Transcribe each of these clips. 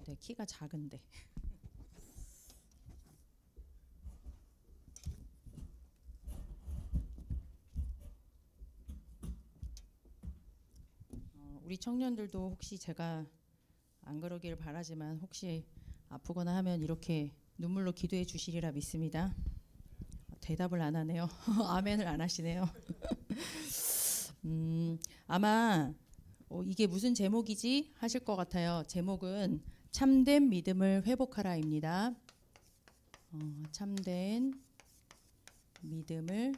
네, 키가 작은데. 우리 청년들도 혹시 제가 안 그러길 바라지만 혹시 아프거나 하면 이렇게 눈물로 기도해 주시리라 믿습니다. 대답을 안 하네요. 아멘을 안 하시네요. 아마 이게 무슨 제목이지 하실 것 같아요. 제목은 참된 믿음을 회복하라입니다. 참된 믿음을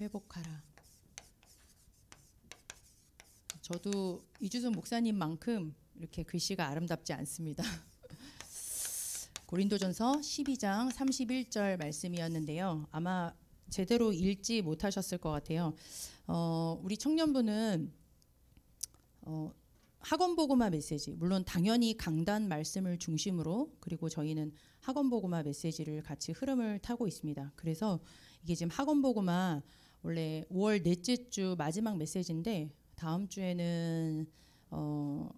회복하라. 저도 이주선 목사님만큼 이렇게 글씨가 아름답지 않습니다. 고린도전서 12장 31절 말씀이었는데요. 아마 제대로 읽지 못하셨을 것 같아요. 우리 청년부는 학원복음화 메시지, 물론 당연히 강단 말씀을 중심으로, 그리고 저희는 학원복음화 메시지를 같이 흐름을 타고 있습니다. 그래서 이게 지금 학원복음화 원래 5월 넷째 주 마지막 메시지인데 다음 주에는 또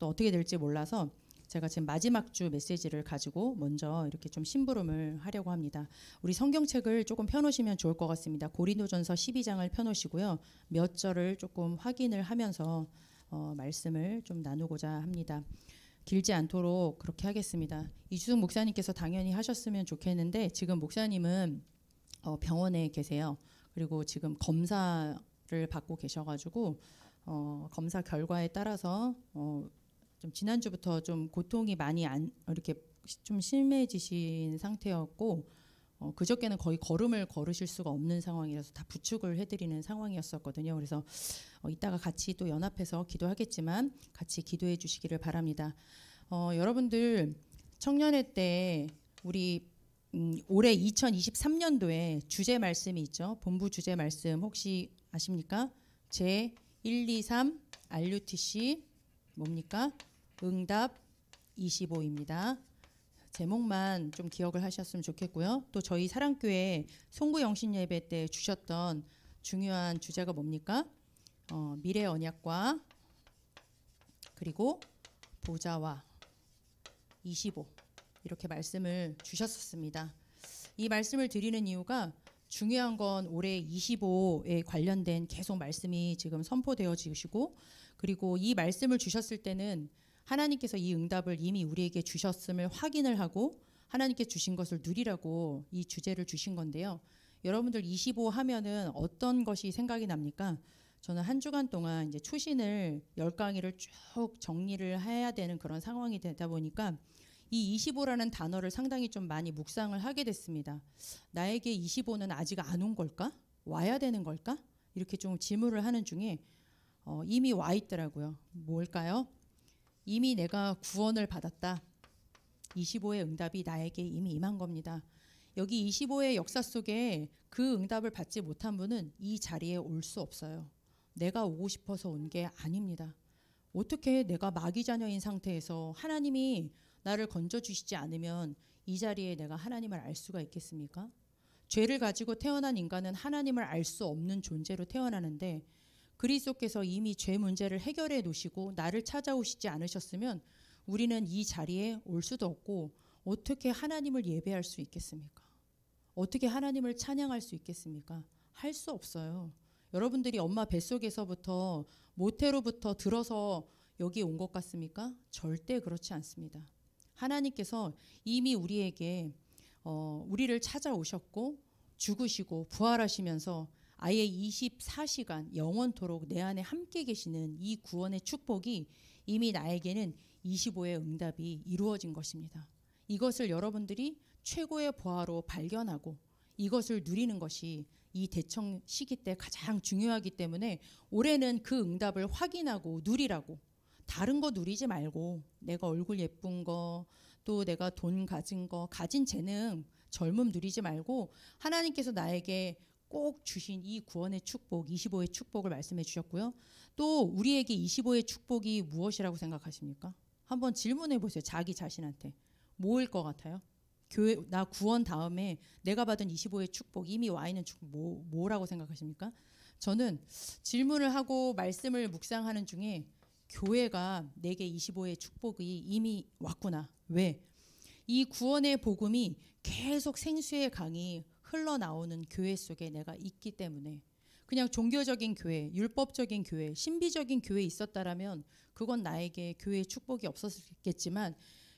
어떻게 될지 몰라서 제가 지금 마지막 주 메시지를 가지고 먼저 이렇게 좀 심부름을 하려고 합니다. 우리 성경책을 조금 펴놓으시면 좋을 것 같습니다. 고린도전서 12장을 펴놓으시고요. 몇 절을 조금 확인을 하면서 말씀을 좀 나누고자 합니다. 길지 않도록 그렇게 하겠습니다. 이주승 목사님께서 당연히 하셨으면 좋겠는데 지금 목사님은 병원에 계세요. 그리고 지금 검사를 받고 계셔가지고 검사 결과에 따라서 좀 지난주부터 좀 고통이 많이 이렇게 좀 심해지신 상태였고 그저께는 거의 걸음을 걸으실 수가 없는 상황이라서 다 부축을 해드리는 상황이었었거든요. 그래서 이따가 같이 또 연합해서 기도하겠지만 같이 기도해 주시기를 바랍니다. 여러분들 청년회 때 우리 올해 2023년도에 주제 말씀이 있죠. 본부 주제 말씀 혹시 아십니까? 제 1, 2, 3 RUTC 뭡니까? 응답 25입니다. 제목만 좀 기억을 하셨으면 좋겠고요. 또 저희 사랑교회 송구 영신 예배 때 주셨던 중요한 주제가 뭡니까? 미래 언약과 그리고 보좌와 25 이렇게 말씀을 주셨었습니다. 이 말씀을 드리는 이유가 중요한 건 올해 25에 관련된 계속 말씀이 지금 선포되어지시고 그리고 이 말씀을 주셨을 때는 하나님께서 이 응답을 이미 우리에게 주셨음을 확인을 하고 하나님께 주신 것을 누리라고 이 주제를 주신 건데요. 여러분들 25 하면은 어떤 것이 생각이 납니까? 저는 한 주간 동안 이제 초신을 10강의를 쭉 정리를 해야 되는 그런 상황이 되다 보니까 이 25라는 단어를 상당히 좀 많이 묵상을 하게 됐습니다. 나에게 25는 아직 안 온 걸까? 와야 되는 걸까? 이렇게 좀 질문을 하는 중에 이미 와 있더라고요. 뭘까요? 이미 내가 구원을 받았다. 25의 응답이 나에게 이미 임한 겁니다. 여기 25의 역사 속에 그 응답을 받지 못한 분은 이 자리에 올 수 없어요. 내가 오고 싶어서 온 게 아닙니다. 어떻게 내가 마귀 자녀인 상태에서 하나님이 나를 건져주시지 않으면 이 자리에 내가 하나님을 알 수가 있겠습니까? 죄를 가지고 태어난 인간은 하나님을 알 수 없는 존재로 태어나는데 그리스도께서 이미 죄 문제를 해결해 놓으시고 나를 찾아오시지 않으셨으면 우리는 이 자리에 올 수도 없고 어떻게 하나님을 예배할 수 있겠습니까? 어떻게 하나님을 찬양할 수 있겠습니까? 할 수 없어요. 여러분들이 엄마 뱃속에서부터 모태로부터 들어서 여기 온 것 같습니까? 절대 그렇지 않습니다. 하나님께서 이미 우리에게 우리를 찾아오셨고 죽으시고 부활하시면서 아예 24시간 영원토록 내 안에 함께 계시는 이 구원의 축복이 이미 나에게는 25의 응답이 이루어진 것입니다. 이것을 여러분들이 최고의 보화로 발견하고 이것을 누리는 것이 이 대청 시기 때 가장 중요하기 때문에 올해는 그 응답을 확인하고 누리라고 다른 거 누리지 말고 내가 얼굴 예쁜 거 또 내가 돈 가진 거 가진 재능 젊음 누리지 말고 하나님께서 나에게 꼭 주신 이 구원의 축복 25의 축복을 말씀해 주셨고요. 또 우리에게 25의 축복이 무엇이라고 생각하십니까? 한번 질문해 보세요. 자기 자신한테. 뭐일 것 같아요? 교회 나 구원 다음에 내가 받은 25의 축복 이미 와 있는 축복 뭐라고 생각하십니까? 저는 질문을 하고 말씀을 묵상하는 중에 교회가 내게 25의 축복이 이미 왔구나. 왜? 이 구원의 복음이 계속 생수의 강이 흘러나오는 교회 속에 내가 있기 때문에. 그냥 종교적인 교회, 율법적인 교회, 신비적인 교회에 있었다라면 그건 나에게 교회의 축복이 없었겠지만,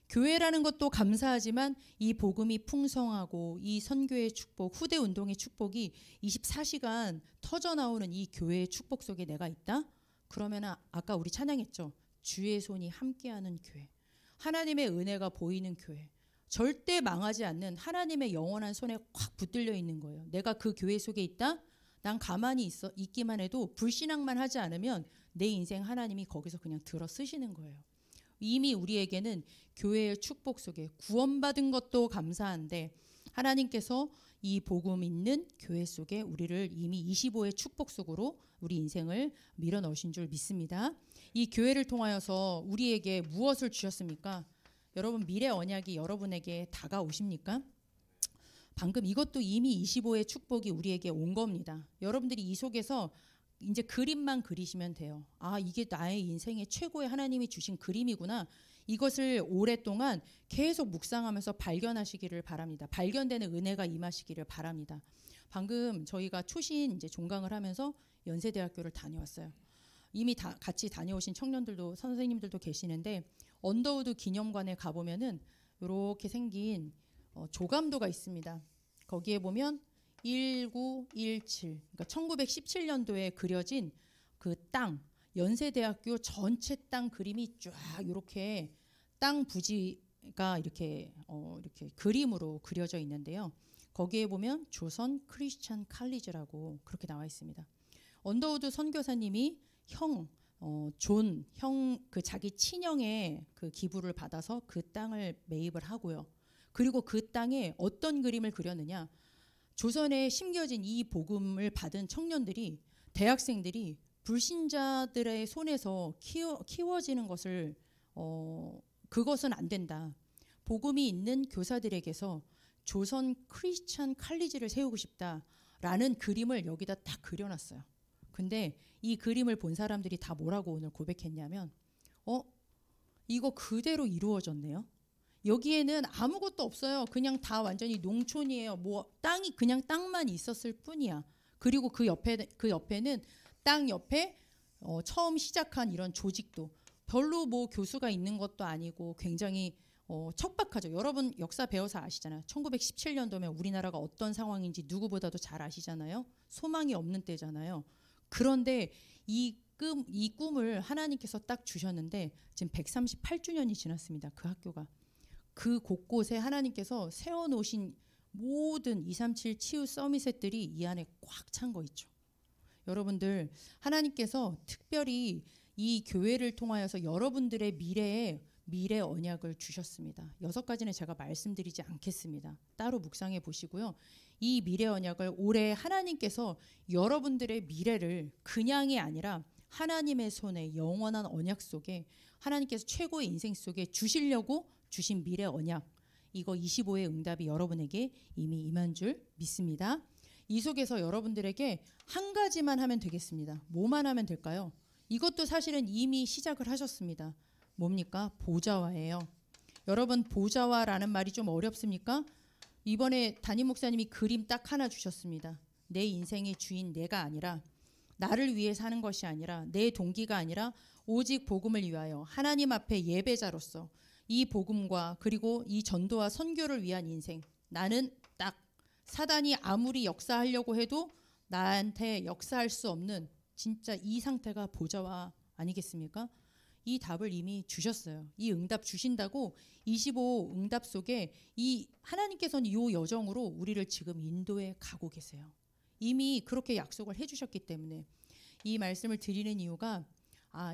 교회라는 것도 감사하지만 이 복음이 풍성하고 이 선교의 축복, 후대 운동의 축복이 24시간 터져나오는 이 교회의 축복 속에 내가 있다? 그러면 아까 우리 찬양했죠. 주의 손이 함께하는 교회, 하나님의 은혜가 보이는 교회, 절대 망하지 않는 하나님의 영원한 손에 확 붙들려 있는 거예요. 내가 그 교회 속에 있다? 난 가만히 있기만 해도 불신앙만 하지 않으면 내 인생 하나님이 거기서 그냥 들어 쓰시는 거예요. 이미 우리에게는 교회의 축복 속에 구원받은 것도 감사한데 하나님께서 이 복음 있는 교회 속에 우리를 이미 25의 축복 속으로 우리 인생을 밀어넣으신 줄 믿습니다. 이 교회를 통하여서 우리에게 무엇을 주셨습니까? 여러분, 미래 언약이 여러분에게 다가오십니까? 방금 이것도 이미 25의 축복이 우리에게 온 겁니다. 여러분들이 이 속에서 이제 그림만 그리시면 돼요. 아, 이게 나의 인생의 최고의 하나님이 주신 그림이구나. 이것을 오랫동안 계속 묵상하면서 발견하시기를 바랍니다. 발견되는 은혜가 임하시기를 바랍니다. 방금 저희가 초신 이제 종강을 하면서 연세대학교를 다녀왔어요. 이미 다 같이 다녀오신 청년들도 선생님들도 계시는데 언더우드 기념관에 가보면은 이렇게 생긴 조감도가 있습니다. 거기에 보면 1917, 그러니까 1917년도에 그려진 그 땅, 연세대학교 전체 땅 그림이 쫙 이렇게 땅 부지가 이렇게 그림으로 그려져 있는데요. 거기에 보면 조선 크리스찬 칼리지라고 그렇게 나와 있습니다. 언더우드 선교사님이 존 그 자기 친형의 그 기부를 받아서 그 땅을 매입을 하고요. 그리고 그 땅에 어떤 그림을 그렸느냐? 조선에 심겨진 이 복음을 받은 청년들이, 대학생들이 불신자들의 손에서 키워지는 것을 그것은 안 된다. 복음이 있는 교사들에게서 조선 크리스찬 칼리지를 세우고 싶다라는 그림을 여기다 딱 그려놨어요. 근데 이 그림을 본 사람들이 다 뭐라고 오늘 고백했냐면 이거 그대로 이루어졌네요. 여기에는 아무것도 없어요. 그냥 다 완전히 농촌이에요. 뭐 땅이 그냥 땅만 있었을 뿐이야. 그리고 그 옆에는 땅 옆에 처음 시작한 이런 조직도 별로 뭐 교수가 있는 것도 아니고 굉장히 척박하죠. 여러분 역사 배워서 아시잖아요. 1917년도면 우리나라가 어떤 상황인지 누구보다도 잘 아시잖아요. 소망이 없는 때잖아요. 그런데 이 꿈을 하나님께서 딱 주셨는데 지금 138주년이 지났습니다. 그 학교가. 그 곳곳에 하나님께서 세워놓으신 모든 237 치유 서밋셋들이 이 안에 꽉 찬 거 있죠. 여러분들, 하나님께서 특별히 이 교회를 통하여서 여러분들의 미래 언약을 주셨습니다. 6가지는 제가 말씀드리지 않겠습니다. 따로 묵상해 보시고요. 이 미래 언약을 올해 하나님께서 여러분들의 미래를 그냥이 아니라 하나님의 손에 영원한 언약 속에 하나님께서 최고의 인생 속에 주시려고 주신 미래 언약, 이거 25의 응답이 여러분에게 이미 임한 줄 믿습니다. 이 속에서 여러분들에게 한 가지만 하면 되겠습니다. 뭐만 하면 될까요? 이것도 사실은 이미 시작을 하셨습니다. 뭡니까? 보좌화예요. 여러분, 보좌화라는 말이 좀 어렵습니까? 이번에 담임 목사님이 그림 딱 하나 주셨습니다. 내 인생의 주인 내가 아니라, 나를 위해 사는 것이 아니라, 내 동기가 아니라 오직 복음을 위하여 하나님 앞에 예배자로서 이 복음과 그리고 이 전도와 선교를 위한 인생, 나는 딱 사단이 아무리 역사하려고 해도 나한테 역사할 수 없는 진짜 이 상태가 보좌화 아니겠습니까? 이 답을 이미 주셨어요. 이 응답 주신다고 25 응답 속에 이 하나님께서는 이 여정으로 우리를 지금 인도해 가고 계세요. 이미 그렇게 약속을 해주셨기 때문에 이 말씀을 드리는 이유가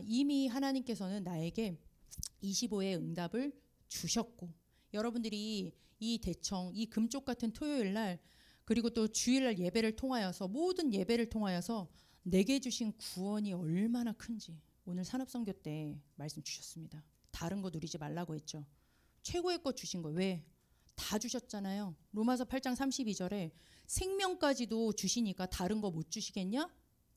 이미 하나님께서는 나에게 25의 응답을 주셨고, 여러분들이 이 대청, 이 금쪽 같은 토요일 날 그리고 또 주일날 예배를 통하여서 모든 예배를 통하여서 내게 주신 구원이 얼마나 큰지 오늘 산업선교 때 말씀 주셨습니다. 다른 거 누리지 말라고 했죠. 최고의 것 주신 거. 왜? 다 주셨잖아요. 로마서 8장 32절에 생명까지도 주시니까 다른 거 못 주시겠냐?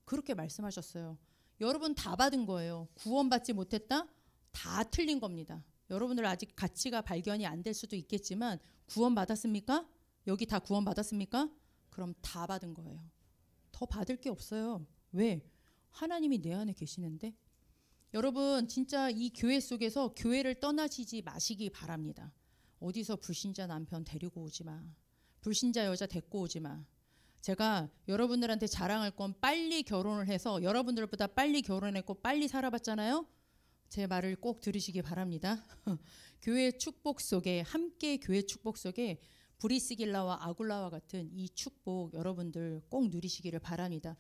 그렇게 말씀하셨어요. 여러분 다 받은 거예요. 구원받지 못했다? 다 틀린 겁니다. 여러분들 아직 가치가 발견이 안 될 수도 있겠지만 구원받았습니까? 여기 다 구원받았습니까? 그럼 다 받은 거예요. 더 받을 게 없어요. 왜? 하나님이 내 안에 계시는데. 여러분 진짜 이 교회 속에서 교회를 떠나시지 마시기 바랍니다. 어디서 불신자 남편 데리고 오지 마. 불신자 여자 데리고 오지 마. 제가 여러분들한테 자랑할 건 빨리 결혼을 해서 여러분들보다 빨리 결혼했고 빨리 살아봤잖아요. 제 말을 꼭 들으시기 바랍니다. 교회 축복 속에 함께 교회 축복 속에 브리스길라와 아굴라와 같은 이 축복 여러분들 꼭 누리시기를 바랍니다.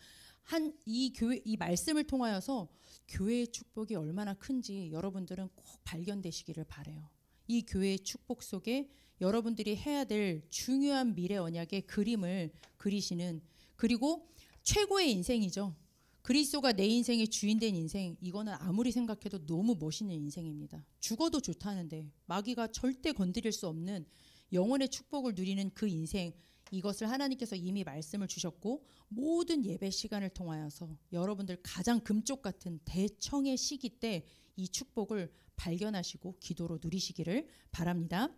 이 말씀을 통하여서 교회의 축복이 얼마나 큰지 여러분들은 꼭 발견되시기를 바라요. 이 교회의 축복 속에 여러분들이 해야 될 중요한 미래 언약의 그림을 그리시는, 그리고 최고의 인생이죠. 그리스도가 내 인생의 주인된 인생, 이거는 아무리 생각해도 너무 멋있는 인생입니다. 죽어도 좋다는데 마귀가 절대 건드릴 수 없는 영혼의 축복을 누리는 그 인생, 이것을 하나님께서 이미 말씀을 주셨고 모든 예배 시간을 통하여서 여러분들 가장 금쪽 같은 대청의 시기 때 이 축복을 발견하시고 기도로 누리시기를 바랍니다.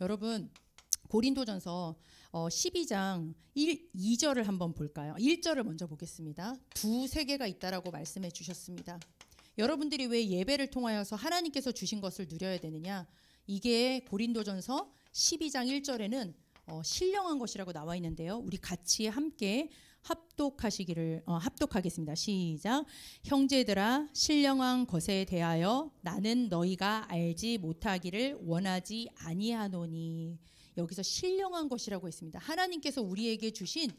여러분 고린도전서 12장 2절을 한번 볼까요? 1절을 먼저 보겠습니다. 두세 개가 있다라고 말씀해 주셨습니다. 여러분들이 왜 예배를 통하여서 하나님께서 주신 것을 누려야 되느냐? 이게 고린도전서 12장 1절에는 신령한 것이라고 나와 있는데요. 우리 같이 함께 합독하겠습니다. 시작. 형제들아, 신령한 것에 대하여 나는 너희가 알지 못하기를 원하지 아니하노니. 여기서 신령한 것이라고 했습니다. 하나님께서 우리에게 주신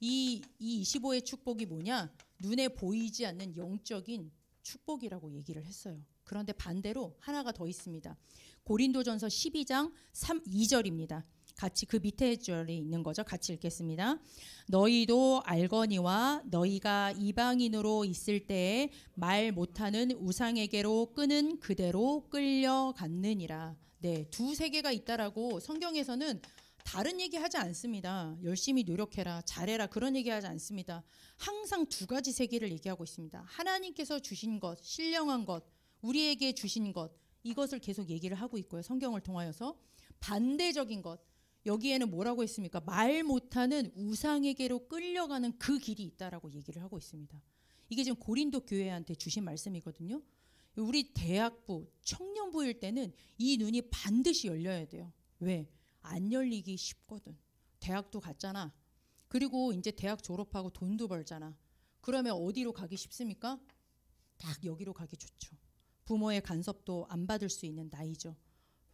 이 25의 축복이 뭐냐? 눈에 보이지 않는 영적인 축복이라고 얘기를 했어요. 그런데 반대로 하나가 더 있습니다. 고린도전서 12장 2절입니다. 같이 그 밑에 절이 있는 거죠. 같이 읽겠습니다. 너희도 알거니와 너희가 이방인으로 있을 때에 말 못하는 우상에게로 끄는 그대로 끌려갔느니라. 네, 두세 개가 있다라고 성경에서는 다른 얘기하지 않습니다. 열심히 노력해라, 잘해라 그런 얘기하지 않습니다. 항상 두 가지 세계를 얘기하고 있습니다. 하나님께서 주신 것, 신령한 것, 우리에게 주신 것, 이것을 계속 얘기를 하고 있고요. 성경을 통하여서 반대적인 것, 여기에는 뭐라고 했습니까? 말 못하는 우상에게로 끌려가는 그 길이 있다라고 얘기를 하고 있습니다. 이게 지금 고린도 교회한테 주신 말씀이거든요. 우리 대학부, 청년부일 때는 이 눈이 반드시 열려야 돼요. 왜? 안 열리기 쉽거든. 대학도 갔잖아. 그리고 이제 대학 졸업하고 돈도 벌잖아. 그러면 어디로 가기 쉽습니까? 딱 여기로 가기 좋죠. 부모의 간섭도 안 받을 수 있는 나이죠.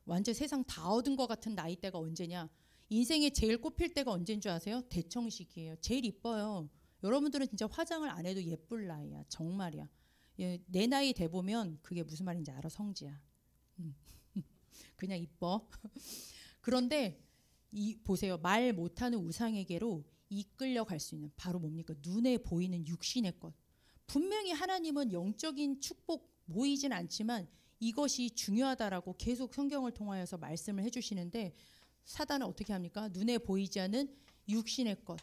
완전 세상 다 얻은 것 같은 나이대가 언제냐? 인생에 제일 꼽힐 때가 언제인 줄 아세요? 대청식이에요. 제일 이뻐요. 여러분들은 진짜 화장을 안 해도 예쁠 나이야. 정말이야. 내 나이 돼 보면 그게 무슨 말인지 알아. 성지야. 그냥 이뻐. 그런데 보세요. 말 못하는 우상에게로 이끌려 갈 수 있는 바로 뭡니까? 눈에 보이는 육신의 것. 분명히 하나님은 영적인 축복 보이진 않지만 이것이 중요하다라고 계속 성경을 통하여서 말씀을 해주시는데 사단은 어떻게 합니까? 눈에 보이지 않는 육신의 것,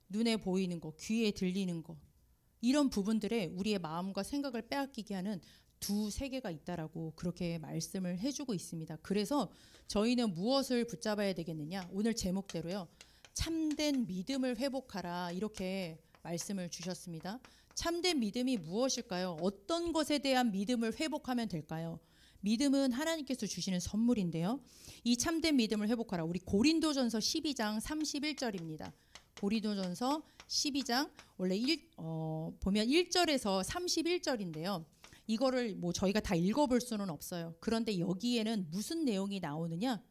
눈에 보이는 것, 귀에 들리는 것, 이런 부분들에 우리의 마음과 생각을 빼앗기게 하는 두세 개가 있다라고 그렇게 말씀을 해주고 있습니다. 그래서 저희는 무엇을 붙잡아야 되겠느냐? 오늘 제목대로요. 참된 믿음을 회복하라, 이렇게 말씀을 주셨습니다. 참된 믿음이 무엇일까요? 어떤 것에 대한 믿음을 회복하면 될까요? 믿음은 하나님께서 주시는 선물인데요. 이 참된 믿음을 회복하라. 우리 고린도전서 12장 31절입니다. 고린도전서 12장 원래 보면 1절에서 31절인데요. 이거를 뭐 저희가 다 읽어볼 수는 없어요. 그런데 여기에는 무슨 내용이 나오느냐?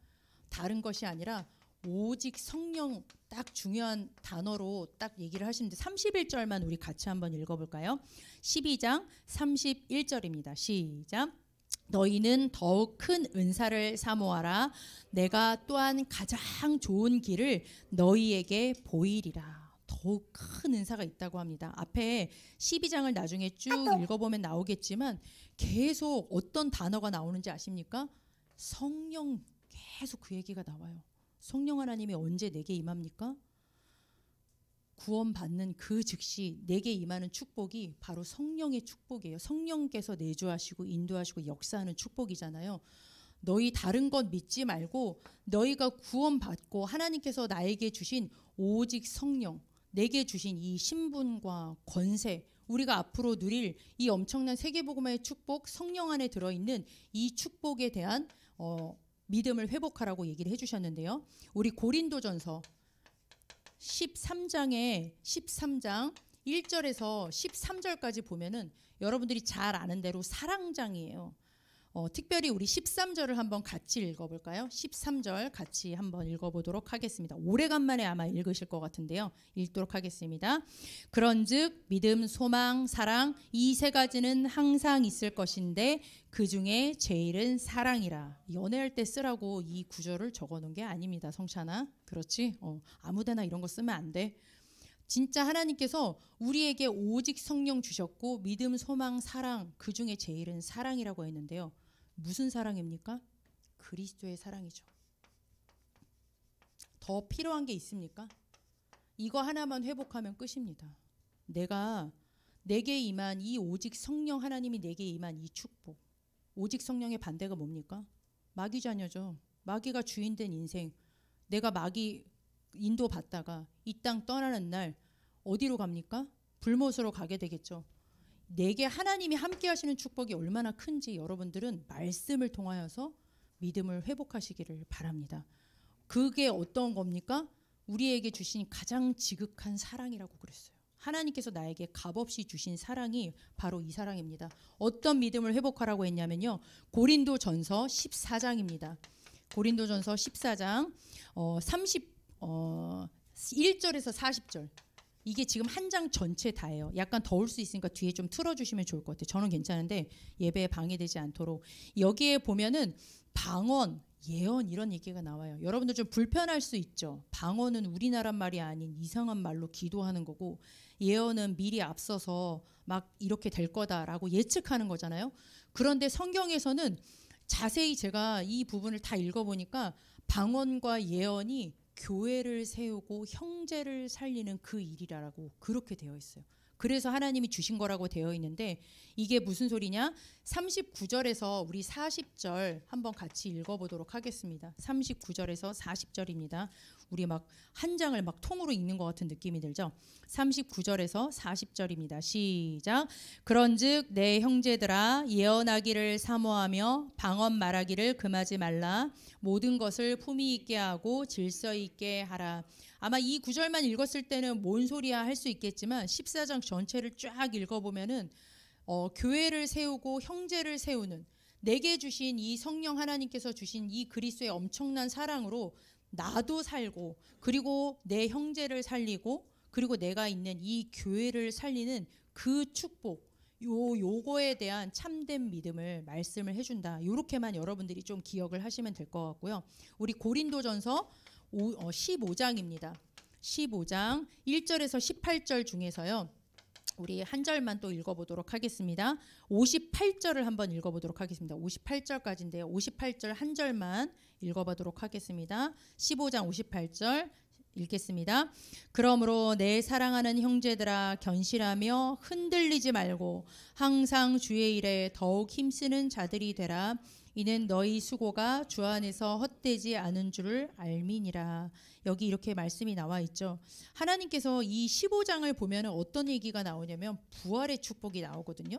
다른 것이 아니라 오직 성령, 딱 중요한 단어로 딱 얘기를 하시는데 31절만 우리 같이 한번 읽어볼까요? 12장 31절입니다. 시작. 너희는 더욱 큰 은사를 사모하라. 내가 또한 가장 좋은 길을 너희에게 보이리라. 더욱 큰 은사가 있다고 합니다. 앞에 12장을 나중에 쭉 읽어보면 나오겠지만 계속 어떤 단어가 나오는지 아십니까? 성령, 계속 그 얘기가 나와요. 성령 하나님이 언제 내게 임합니까? 구원받는 그 즉시 내게 임하는 축복이 바로 성령의 축복이에요. 성령께서 내주하시고 인도하시고 역사하는 축복이잖아요. 너희 다른 것 믿지 말고 너희가 구원받고 하나님께서 나에게 주신 오직 성령, 내게 주신 이 신분과 권세, 우리가 앞으로 누릴 이 엄청난 세계복음화의 축복, 성령 안에 들어있는 이 축복에 대한 믿음을 회복하라고 얘기를 해주셨는데요. 우리 고린도전서 13장 1절에서 13절까지 보면은 여러분들이 잘 아는 대로 사랑장이에요. 특별히 우리 13절을 한번 같이 읽어볼까요? 13절 같이 한번 읽어보도록 하겠습니다. 오래간만에 아마 읽으실 것 같은데요. 읽도록 하겠습니다. 그런즉 믿음, 소망, 사랑 이 세 가지는 항상 있을 것인데 그 중에 제일은 사랑이라. 연애할 때 쓰라고 이 구절을 적어놓은 게 아닙니다. 성찬아. 그렇지? 아무데나 이런 거 쓰면 안 돼. 진짜 하나님께서 우리에게 오직 성령 주셨고 믿음, 소망, 사랑 그 중에 제일은 사랑이라고 했는데요. 무슨 사랑입니까? 그리스도의 사랑이죠. 더 필요한 게 있습니까? 이거 하나만 회복하면 끝입니다. 내게 임한 이 오직 성령 하나님이 내게 임한 이 축복. 오직 성령의 반대가 뭡니까? 마귀 자녀죠. 마귀가 주인된 인생. 내가 마귀 인도받다가 이 땅 떠나는 날 어디로 갑니까? 불못으로 가게 되겠죠. 내게 하나님이 함께 하시는 축복이 얼마나 큰지 여러분들은 말씀을 통하여서 믿음을 회복하시기를 바랍니다. 그게 어떤 겁니까? 우리에게 주신 가장 지극한 사랑이라고 그랬어요. 하나님께서 나에게 값없이 주신 사랑이 바로 이 사랑입니다. 어떤 믿음을 회복하라고 했냐면요. 고린도전서 14장입니다. 고린도전서 14장 1절에서 40절. 이게 지금 한 장 전체 다예요. 약간 더울 수 있으니까 뒤에 좀 틀어주시면 좋을 것 같아요. 저는 괜찮은데 예배에 방해되지 않도록. 여기에 보면은 방언, 예언 이런 얘기가 나와요. 여러분들 좀 불편할 수 있죠. 방언은 우리나라 말이 아닌 이상한 말로 기도하는 거고 예언은 미리 앞서서 막 이렇게 될 거다라고 예측하는 거잖아요. 그런데 성경에서는 자세히 제가 이 부분을 다 읽어보니까 방언과 예언이 교회를 세우고 형제를 살리는 그 일이라고 그렇게 되어 있어요. 그래서 하나님이 주신 거라고 되어 있는데 이게 무슨 소리냐? 39절에서 우리 40절 한번 같이 읽어보도록 하겠습니다. 39절에서 40절입니다. 우리 막 한 장을 막 통으로 읽는 것 같은 느낌이 들죠? 39절에서 40절입니다. 시작. 그런즉 내 형제들아 예언하기를 사모하며 방언 말하기를 금하지 말라. 모든 것을 품위 있게 하고 질서 있게 하라. 아마 이 구절만 읽었을 때는 뭔 소리야 할 수 있겠지만 14장 전체를 쫙 읽어보면은 교회를 세우고 형제를 세우는 내게 주신 이 성령 하나님께서 주신 이 그리스도의 엄청난 사랑으로 나도 살고 그리고 내 형제를 살리고 그리고 내가 있는 이 교회를 살리는 그 축복 요거에 대한 참된 믿음을 말씀을 해준다. 요렇게만 여러분들이 좀 기억을 하시면 될 것 같고요. 우리 고린도전서 15장입니다. 15장 1절에서 18절 중에서요. 우리 한 절만 또 읽어보도록 하겠습니다. 58절을 한번 읽어보도록 하겠습니다. 58절까지인데요. 58절 한 절만 읽어보도록 하겠습니다. 15장 58절 읽겠습니다. 그러므로 내 사랑하는 형제들아 견실하며 흔들리지 말고 항상 주의 일에 더욱 힘쓰는 자들이 되라. 이는 너희 수고가 주 안에서 헛되지 않은 줄을 알미니라. 여기 이렇게 말씀이 나와 있죠. 하나님께서 이 15장을 보면 어떤 얘기가 나오냐면 부활의 축복이 나오거든요.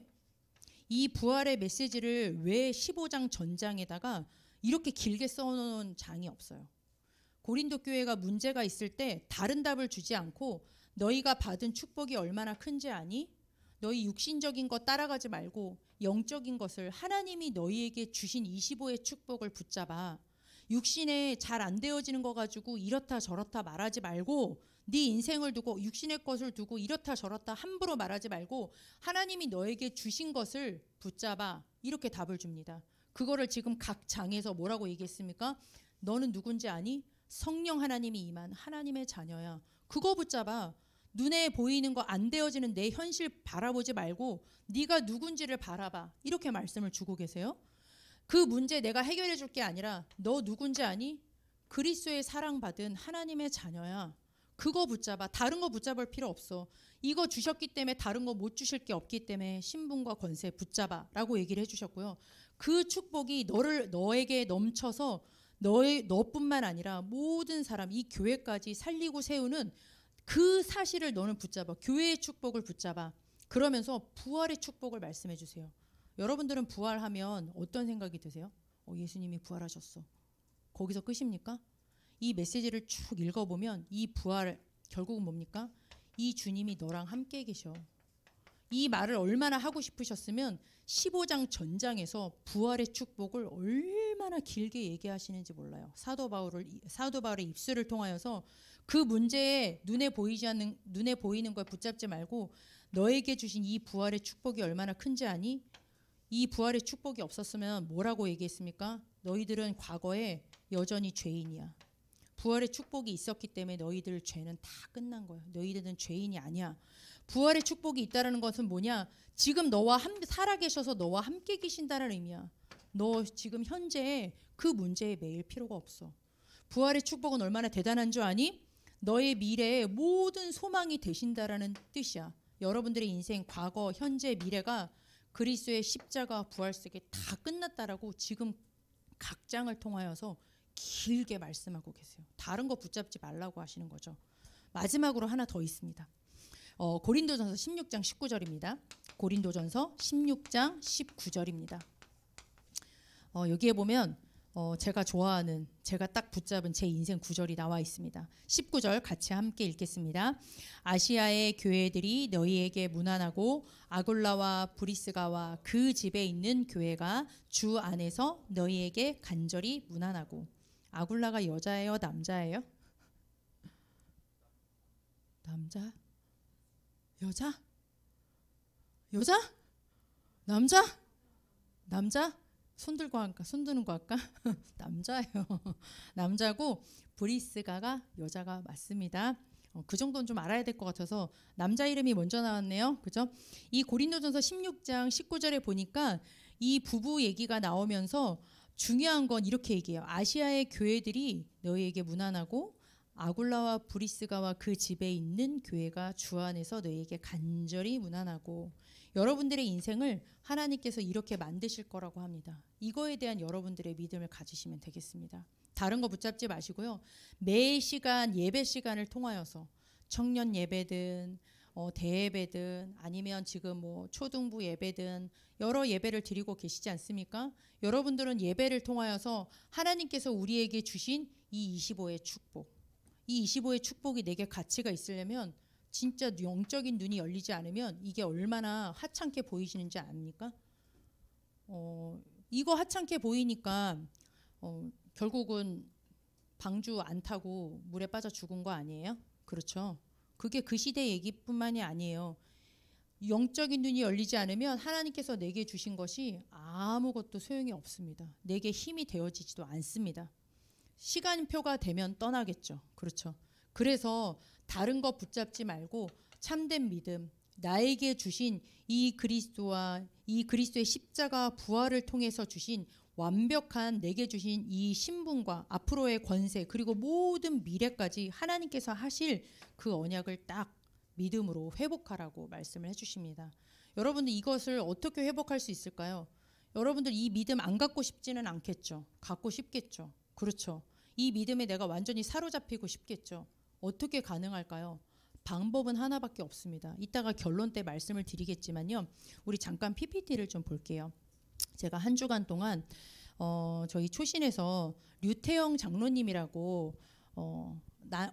이 부활의 메시지를 왜 15장 전장에다가 이렇게 길게 써놓은 장이 없어요. 고린도 교회가 문제가 있을 때 다른 답을 주지 않고 너희가 받은 축복이 얼마나 큰지 아니? 너희 육신적인 것 따라가지 말고 영적인 것을 하나님이 너희에게 주신 25의 축복을 붙잡아. 육신에 잘 안 되어지는 거 가지고 이렇다 저렇다 말하지 말고 네 인생을 두고 육신의 것을 두고 이렇다 저렇다 함부로 말하지 말고 하나님이 너에게 주신 것을 붙잡아. 이렇게 답을 줍니다. 그거를 지금 각 장에서 뭐라고 얘기했습니까? 너는 누군지 아니? 성령 하나님이 임한 하나님의 자녀야. 그거 붙잡아. 눈에 보이는 거 안 되어지는 내 현실 바라보지 말고 네가 누군지를 바라봐. 이렇게 말씀을 주고 계세요. 그 문제 내가 해결해 줄 게 아니라 너 누군지 아니? 그리스도의 사랑받은 하나님의 자녀야. 그거 붙잡아. 다른 거 붙잡을 필요 없어. 이거 주셨기 때문에 다른 거 못 주실 게 없기 때문에 신분과 권세 붙잡아 라고 얘기를 해주셨고요. 그 축복이 너에게 넘쳐서 너뿐만 아니라 모든 사람, 이 교회까지 살리고 세우는 그 사실을 너는 붙잡아. 교회의 축복을 붙잡아. 그러면서 부활의 축복을 말씀해 주세요. 여러분들은 부활하면 어떤 생각이 드세요? 예수님이 부활하셨어. 거기서 끝입니까? 이 메시지를 쭉 읽어보면 이 부활 결국은 뭡니까? 이 주님이 너랑 함께 계셔. 이 말을 얼마나 하고 싶으셨으면 15장 전장에서 부활의 축복을 얼마나 길게 얘기하시는지 몰라요. 사도 바울의 입술을 통하여서 그 문제에 눈에 보이는 걸 붙잡지 말고 너에게 주신 이 부활의 축복이 얼마나 큰지 아니? 이 부활의 축복이 없었으면 뭐라고 얘기했습니까? 너희들은 과거에 여전히 죄인이야. 부활의 축복이 있었기 때문에 너희들 죄는 다 끝난 거야. 너희들은 죄인이 아니야. 부활의 축복이 있다는 것은 뭐냐? 지금 너와 살아계셔서 너와 함께 계신다는 의미야. 너 지금 현재 그 문제에 매일 필요가 없어. 부활의 축복은 얼마나 대단한 줄 아니? 너의 미래에 모든 소망이 되신다라는 뜻이야. 여러분들의 인생, 과거, 현재, 미래가 그리스도의 십자가 부활 속에 다 끝났다라고 지금 각 장을 통하여서 길게 말씀하고 계세요. 다른 거 붙잡지 말라고 하시는 거죠. 마지막으로 하나 더 있습니다. 고린도전서 16장 19절입니다. 고린도전서 16장 19절입니다. 여기에 보면 제가 좋아하는, 제가 딱 붙잡은 제 인생 구절이 나와 있습니다. 19절 같이 함께 읽겠습니다. 아시아의 교회들이 너희에게 문안하고 아굴라와 브리스가와 그 집에 있는 교회가 주 안에서 너희에게 간절히 문안하고. 아굴라가 여자예요, 남자예요? 남자? 여자? 여자? 남자? 남자? 손 드는 거 할까? 남자예요. 남자고 브리스가가 여자가 맞습니다. 그 정도는 좀 알아야 될 것 같아서 남자 이름이 먼저 나왔네요. 그죠? 이 고린도전서 16장 19절에 보니까 이 부부 얘기가 나오면서 중요한 건 이렇게 얘기해요. 아시아의 교회들이 너희에게 문안하고 아굴라와 브리스가와 그 집에 있는 교회가 주 안에서 너희에게 간절히 문안하고. 여러분들의 인생을 하나님께서 이렇게 만드실 거라고 합니다. 이거에 대한 여러분들의 믿음을 가지시면 되겠습니다. 다른 거 붙잡지 마시고요. 매 시간 예배 시간을 통하여서 청년 예배든 대예배든 아니면 지금 초등부 예배든 여러 예배를 드리고 계시지 않습니까? 여러분들은 예배를 통하여서 하나님께서 우리에게 주신 이 25의 축복, 이 25의 축복이 내게 가치가 있으려면 진짜 영적인 눈이 열리지 않으면 이게 얼마나 하찮게 보이시는지 압니까? 이거 하찮게 보이니까 결국은 방주 안 타고 물에 빠져 죽은 거 아니에요? 그렇죠. 그게 그 시대 얘기뿐만이 아니에요. 영적인 눈이 열리지 않으면 하나님께서 내게 주신 것이 아무것도 소용이 없습니다. 내게 힘이 되어지지도 않습니다. 시간표가 되면 떠나겠죠. 그렇죠. 그래서 다른 거 붙잡지 말고 참된 믿음, 나에게 주신 이 그리스도와 이 그리스도의 십자가 부활을 통해서 주신 완벽한 내게 주신 이 신분과 앞으로의 권세 그리고 모든 미래까지 하나님께서 하실 그 언약을 딱 믿음으로 회복하라고 말씀을 해주십니다. 여러분들 이것을 어떻게 회복할 수 있을까요? 여러분들 이 믿음 안 갖고 싶지는 않겠죠. 갖고 싶겠죠. 그렇죠. 이 믿음에 내가 완전히 사로잡히고 싶겠죠. 어떻게 가능할까요? 방법은 하나밖에 없습니다. 이따가 결론 때 말씀을 드리겠지만요. 우리 잠깐 PPT를 좀 볼게요. 제가 한 주간 동안 저희 초신에서 류태영 장로님이라고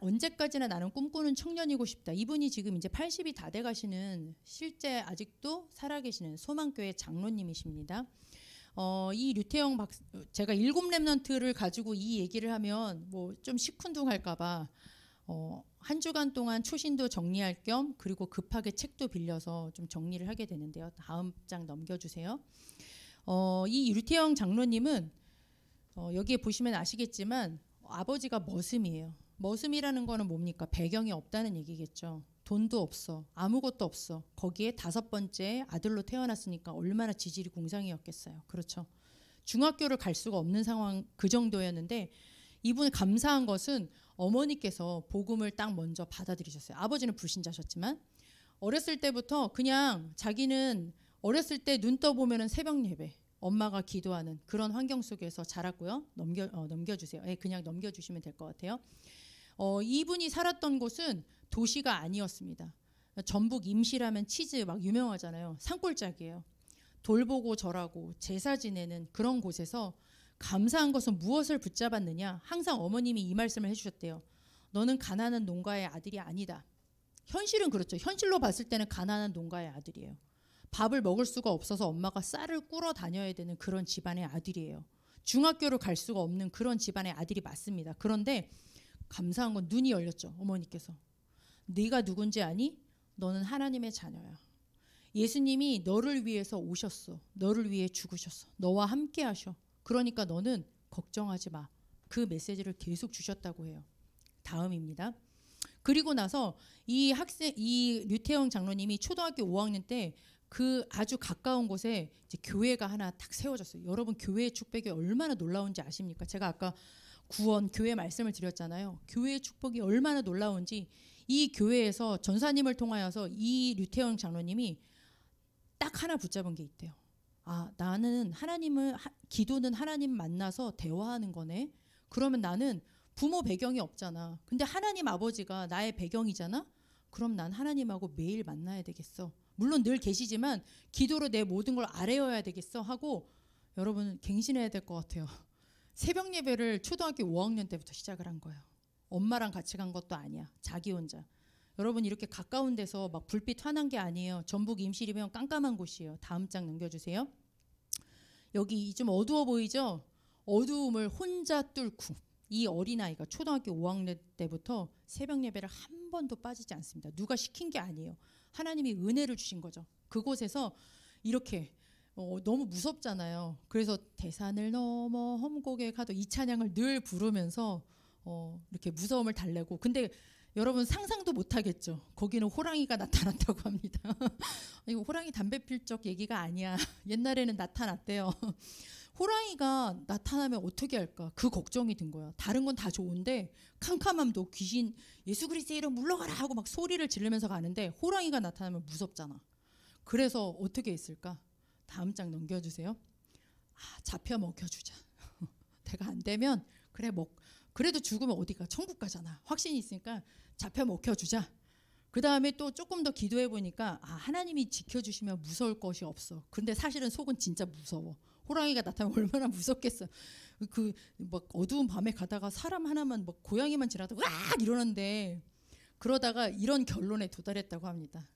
언제까지나 나는 꿈꾸는 청년이고 싶다. 이분이 지금 이제 80이 다 돼 가시는 실제 아직도 살아계시는 소망교회 장로님이십니다. 이 류태영 제가 7 렘넌트를 가지고 이 얘기를 하면 좀 시큰둥할까봐 한 주간 동안 초신도 정리할 겸 그리고 급하게 책도 빌려서 좀 정리를 하게 되는데요. 다음 장 넘겨주세요. 이 류태영 장로님은 여기에 보시면 아시겠지만 아버지가 머슴이에요. 머슴이라는 거는 뭡니까? 배경이 없다는 얘기겠죠. 돈도 없어. 아무것도 없어. 거기에 5번째 아들로 태어났으니까 얼마나 지질이 공상이었겠어요. 그렇죠. 중학교를 갈 수가 없는 상황 그 정도였는데 이분 감사한 것은 어머니께서 복음을 딱 먼저 받아들이셨어요. 아버지는 불신자셨지만 어렸을 때부터 그냥 자기는 어렸을 때 눈 떠보면 새벽 예배, 엄마가 기도하는 그런 환경 속에서 자랐고요. 넘겨주세요. 그냥 넘겨주시면 될 것 같아요. 이분이 살았던 곳은 도시가 아니었습니다. 전북 임시라면 치즈 막 유명하잖아요. 산골짜기예요. 돌보고 절하고 제사 지내는 그런 곳에서 감사한 것은 무엇을 붙잡았느냐? 항상 어머님이 이 말씀을 해주셨대요. 너는 가난한 농가의 아들이 아니다. 현실은 그렇죠. 현실로 봤을 때는 가난한 농가의 아들이에요. 밥을 먹을 수가 없어서 엄마가 쌀을 꿇어 다녀야 되는 그런 집안의 아들이에요. 중학교를 갈 수가 없는 그런 집안의 아들이 맞습니다. 그런데 감사한 건 눈이 열렸죠. 어머니께서. 네가 누군지 아니? 너는 하나님의 자녀야. 예수님이 너를 위해서 오셨어. 너를 위해 죽으셨어. 너와 함께 하셔. 그러니까 너는 걱정하지 마. 그 메시지를 계속 주셨다고 해요. 다음입니다. 그리고 나서 이 류태영 장로님이 초등학교 5학년 때 그 아주 가까운 곳에 이제 교회가 하나 딱 세워졌어요. 여러분 교회의 축복이 얼마나 놀라운지 아십니까? 제가 아까 구원 교회 말씀을 드렸잖아요. 교회의 축복이 얼마나 놀라운지 이 교회에서 전사님을 통하여서 이 류태영 장로님이 딱 하나 붙잡은 게 있대요. 아, 나는 기도는 하나님 만나서 대화하는 거네. 그러면 나는 부모 배경이 없잖아. 근데 하나님 아버지가 나의 배경이잖아. 그럼 난 하나님하고 매일 만나야 되겠어. 물론 늘 계시지만 기도로 내 모든 걸 아뢰어야 되겠어 하고 여러분 갱신해야 될 것 같아요. 새벽 예배를 초등학교 5학년 때부터 시작을 한 거예요. 엄마랑 같이 간 것도 아니야. 자기 혼자. 여러분 이렇게 가까운 데서 막 불빛 환한 게 아니에요. 전북 임실이면 깜깜한 곳이에요. 다음 장 넘겨주세요. 여기 좀 어두워 보이죠? 어두움을 혼자 뚫고 이 어린아이가 초등학교 5학년 때부터 새벽 예배를 한 번도 빠지지 않습니다. 누가 시킨 게 아니에요. 하나님이 은혜를 주신 거죠. 그곳에서 이렇게 너무 무섭잖아요. 그래서 대산을 넘어 험곡에 가도 이 찬양을 늘 부르면서 이렇게 무서움을 달래고 근데 여러분 상상도 못하겠죠. 거기는 호랑이가 나타났다고 합니다. 이거 호랑이 담배 필 적 얘기가 아니야. 옛날에는 나타났대요. 호랑이가 나타나면 어떻게 할까? 그 걱정이 든 거야. 다른 건 다 좋은데 캄캄함도 귀신 예수 그리스도의 이름 물러가라 하고 막 소리를 지르면서 가는데 호랑이가 나타나면 무섭잖아. 그래서 어떻게 했을까? 다음 장 넘겨주세요. 잡혀 먹여주자. 내가 안 되면 그래도 죽으면 어디 가? 천국 가잖아. 확신이 있으니까 잡혀 먹혀주자. 그 다음에 또 조금 더 기도해 보니까 하나님이 지켜주시면 무서울 것이 없어. 근데 사실은 속은 진짜 무서워. 호랑이가 나타나면 얼마나 무섭겠어. 막 어두운 밤에 가다가 사람 하나만 막 고양이만 지나도 으악 이러는데 그러다가 이런 결론에 도달했다고 합니다.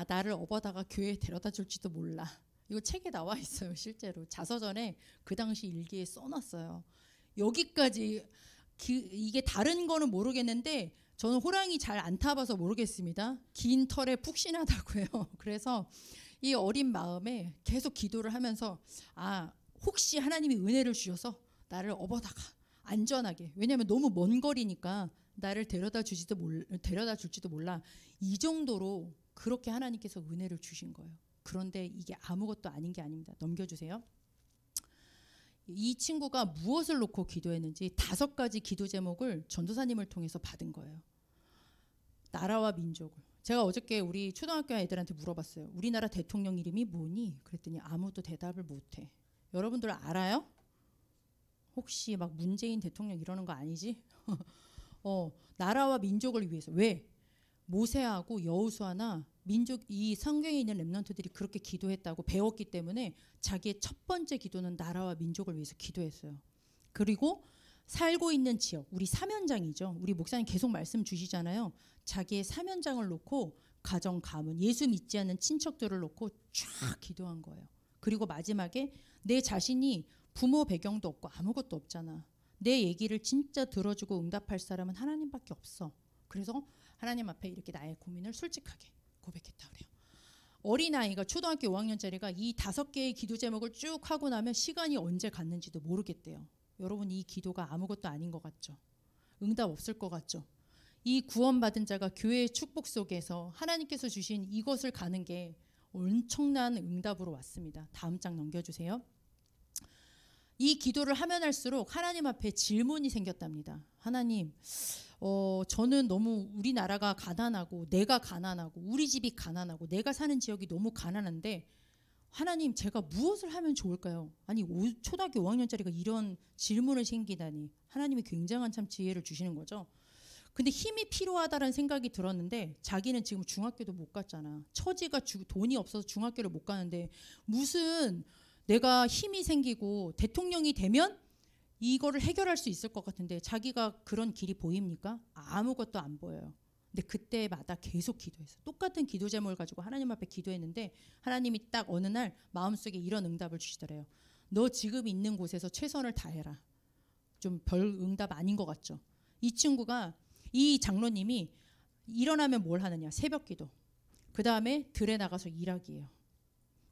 나를 업어다가 교회에 데려다 줄지도 몰라. 이거 책에 나와 있어요. 실제로 자서전에 그 당시 일기에 써놨어요. 여기까지 이게 다른 거는 모르겠는데 저는 호랑이 잘 안 타봐서 모르겠습니다. 긴 털에 푹신하다고 해요. 그래서 이 어린 마음에 계속 기도를 하면서 혹시 하나님이 은혜를 주셔서 나를 업어다가 안전하게 왜냐하면 너무 먼 거리니까 나를 데려다 줄지도 몰라. 이 정도로 그렇게 하나님께서 은혜를 주신 거예요. 그런데 이게 아무것도 아닌 게 아닙니다. 넘겨주세요. 이 친구가 무엇을 놓고 기도했는지 5가지 기도 제목을 전도사님을 통해서 받은 거예요. 나라와 민족을. 제가 어저께 우리 초등학교 애들한테 물어봤어요. 우리나라 대통령 이름이 뭐니? 그랬더니 아무도 대답을 못해. 여러분들 알아요? 혹시 막 문재인 대통령 이러는 거 아니지? 나라와 민족을 위해서. 왜? 모세하고 여호수아나 민족 이 성경에 있는 렘넌트들이 그렇게 기도했다고 배웠기 때문에 자기의 첫 번째 기도는 나라와 민족을 위해서 기도했어요. 그리고 살고 있는 지역, 우리 사면장이죠. 우리 목사님 계속 말씀 주시잖아요. 자기의 사면장을 놓고 가정, 가문, 예수 믿지 않는 친척들을 놓고 쫙 기도한 거예요. 그리고 마지막에 내 자신이 부모 배경도 없고 아무것도 없잖아. 내 얘기를 진짜 들어주고 응답할 사람은 하나님밖에 없어. 그래서 하나님 앞에 이렇게 나의 고민을 솔직하게 고백했다 그래요. 어린아이가 초등학교 5학년짜리가 이 5개의 기도 제목을 쭉 하고 나면 시간이 언제 갔는지도 모르겠대요. 여러분 이 기도가 아무것도 아닌 것 같죠? 응답 없을 것 같죠? 이 구원받은 자가 교회의 축복 속에서 하나님께서 주신 이것을 가는 게 엄청난 응답으로 왔습니다. 다음 장 넘겨주세요. 이 기도를 하면 할수록 하나님 앞에 질문이 생겼답니다. 하나님, 저는 너무 우리나라가 가난하고 내가 가난하고 우리 집이 가난하고 내가 사는 지역이 너무 가난한데 하나님, 제가 무엇을 하면 좋을까요? 아니, 초등학교 5학년짜리가 이런 질문을 생기다니. 하나님이 굉장한 참 지혜를 주시는 거죠. 근데 힘이 필요하다는 생각이 들었는데 자기는 지금 중학교도 못 갔잖아. 처지가 돈이 없어서 중학교를 못 가는데 무슨 내가 힘이 생기고 대통령이 되면 이거를 해결할 수 있을 것 같은데 자기가 그런 길이 보입니까? 아무것도 안 보여요. 근데 그때마다 계속 기도했어요. 똑같은 기도 제목을 가지고 하나님 앞에 기도했는데 하나님이 딱 어느 날 마음속에 이런 응답을 주시더래요. 너 지금 있는 곳에서 최선을 다해라. 좀 별 응답 아닌 것 같죠. 이 장로님이 일어나면 뭘 하느냐. 새벽 기도. 그 다음에 들에 나가서 일하기예요.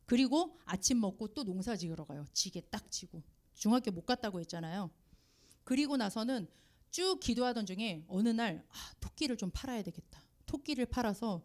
그리고 아침 먹고 또 농사 지으러 가요. 지게 딱 지고. 중학교 못 갔다고 했잖아요. 그리고 나서는 쭉 기도하던 중에 어느 날 토끼를 좀 팔아야 되겠다. 토끼를 팔아서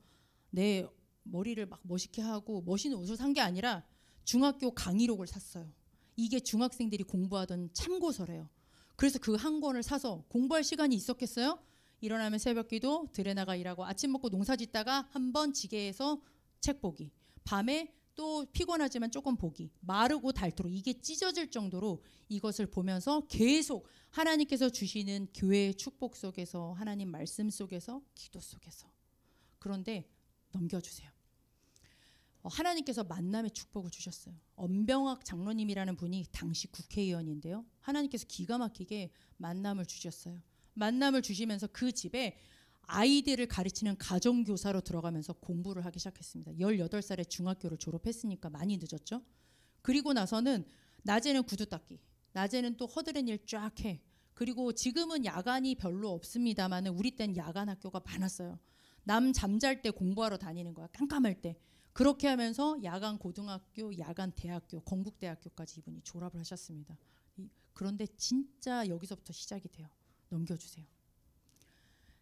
내 머리를 막 멋있게 하고 멋있는 옷을 산 게 아니라 중학교 강의록을 샀어요. 이게 중학생들이 공부하던 참고서래요. 그래서 그 한 권을 사서 공부할 시간이 있었겠어요? 일어나면 새벽 기도, 들에 나가 일하고 아침 먹고 농사 짓다가 한번 지게해서 책 보기. 밤에 또 피곤하지만 조금 보기. 마르고 닳도록 이게 찢어질 정도로 이것을 보면서 계속 하나님께서 주시는 교회의 축복 속에서 하나님 말씀 속에서 기도 속에서. 그런데 넘겨주세요. 하나님께서 만남의 축복을 주셨어요. 엄병학 장로님이라는 분이 당시 국회의원인데요. 하나님께서 기가 막히게 만남을 주셨어요. 만남을 주시면서 그 집에 아이들을 가르치는 가정교사로 들어가면서 공부를 하기 시작했습니다. 18살에 중학교를 졸업했으니까 많이 늦었죠. 그리고 나서는 낮에는 구두 닦기, 낮에는 또 허드렛 일 쫙 해. 그리고 지금은 야간이 별로 없습니다만 우리 때는 야간 학교가 많았어요. 남 잠잘 때 공부하러 다니는 거야. 깜깜할 때. 그렇게 하면서 야간 고등학교, 야간 대학교, 건국대학교까지 이분이 졸업을 하셨습니다. 그런데 진짜 여기서부터 시작이 돼요. 넘겨주세요.